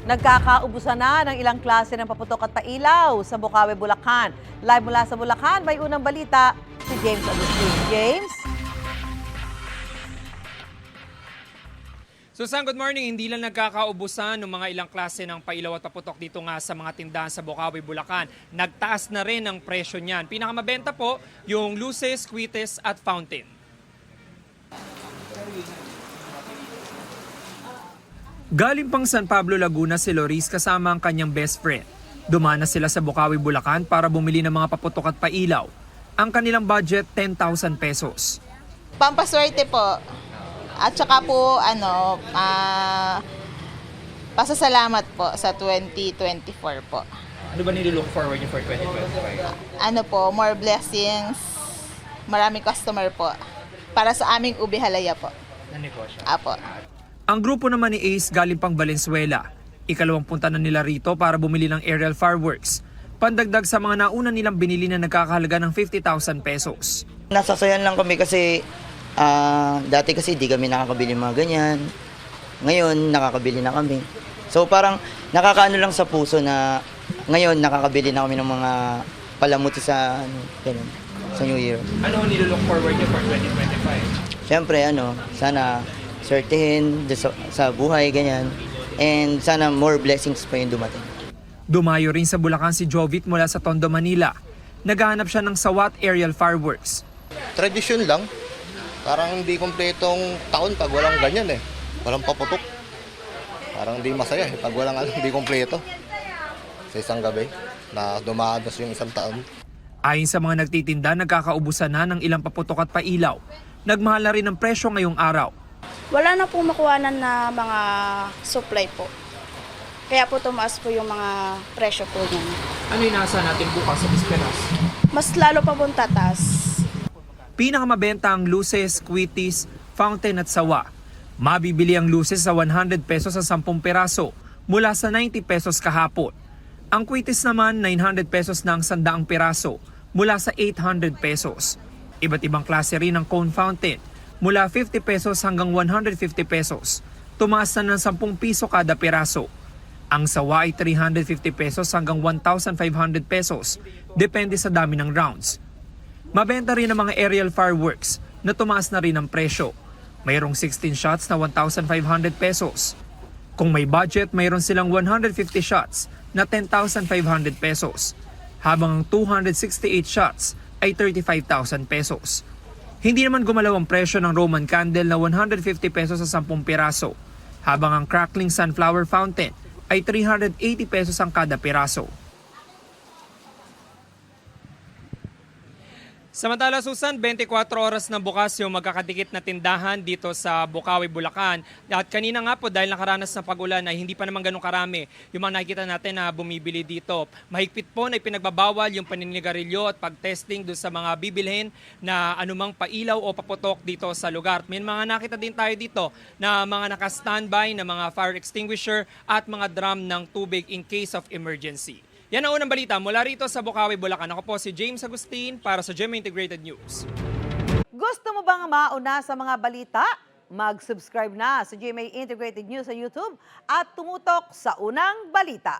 Nagkakaubusan na ng ilang klase ng paputok at pailaw sa Bocaue, Bulacan. Live mula sa Bulacan, may unang balita si James Agustin. James? Susan, good morning. Hindi lang nagkakaubusan ng mga ilang klase ng pailaw at paputok dito nga sa mga tindahan sa Bocaue, Bulacan. Nagtaas na rin ang presyo niyan. Pinakamabenta po yung luces, squites at fountain. Galing pang San Pablo, Laguna si Loris kasama ang kanyang best friend. Dumana sila sa Bocaue, Bulacan para bumili ng mga paputok at pailaw. Ang kanilang budget, 10,000 pesos. Pampaswerte po. At saka po, pasasalamat po sa 2024 po. Ano ba nilook forward niyo for 2025? More blessings, maraming customer po. Para sa aming Ubi Halaya po. Nanegosyo. Apo. Ang grupo naman ni Ace galing pang Valenzuela. Ikalawang punta na nila rito para bumili ng aerial fireworks. Pandagdag sa mga nauna nilang binili na nagkakahalaga ng 50,000 pesos. Nasasayan lang kami kasi dati kasi di kami nakakabili mga ganyan. Ngayon nakakabili na kami. So parang nakakaano lang sa puso na ngayon nakakabili na kami ng mga palamuti sa ganun, sa New Year. Ano ang nilook forward niyo for 2025? Siyempre sana swertehin sa buhay ganyan. And sana more blessings pa yung dumating. Dumayo rin sa Bulacan si Jovit mula sa Tondo, Manila. Naghahanap siya ng sawat aerial fireworks. Tradisyon lang. Parang hindi kumpletong taon pag walang ganyan eh. Walang paputok. Parang hindi masaya eh pag walang hindi kumpleto. Sa isang gabi na dumanos yung isang taon. Ayon sa mga nagtitinda, nagkakaubusan na ng ilang paputok at pailaw. Nagmahal na rin ang presyo ngayong araw. Wala na pong makuhanan na mga supply po. Kaya po tumaas po yung mga presyo po niyan. Ano yung nasa natin bukas sa bisperas? Mas lalo pa pong tataas. Pinakamabenta ang luces, squites, fountain at sawa. Mabibili ang luces sa 100 pesos sa 10 peraso mula sa 90 pesos kahapon. Ang squites naman 900 pesos na ang 100 peraso mula sa 800 pesos. Iba't ibang klase rin ng cone fountain mula 50 pesos hanggang 150 pesos. Tumaas na ng 10 piso kada peraso. Ang sawa ay 350 pesos hanggang 1,500 pesos. Depende sa dami ng rounds. Mabenta rin ang mga aerial fireworks na tumaas na rin ang presyo. Mayroong 16 shots na 1,500 pesos. Kung may budget, mayroon silang 150 shots na 10,500 pesos. Habang ang 268 shots ay 35,000 pesos. Hindi naman gumalaw ang presyo ng Roman candle na 150 pesos sa 10 piraso. Habang ang crackling sunflower fountain ay 380 pesos ang kada piraso. Samantala, Susan, 24 oras na bukas yung magkakadikit na tindahan dito sa Bocaue, Bulacan. At kanina nga po, dahil nakaranas ng pag-ulan ay hindi pa naman ganun karami yung mga nakikita natin na bumibili dito. Mahigpit po na ipinagbabawal yung paninigarilyo at pag-testing doon sa mga bibilhin na anumang pailaw o paputok dito sa lugar. May mga nakita din tayo dito na mga naka-standby na mga fire extinguisher at mga drum ng tubig in case of emergency. Yan ang unang balita mula rito sa Bocaue, Bulacan. Ako po si James Agustin para sa GMA Integrated News. Gusto mo bang mauna sa mga balita? Mag-subscribe na sa GMA Integrated News sa YouTube at tumutok sa unang balita.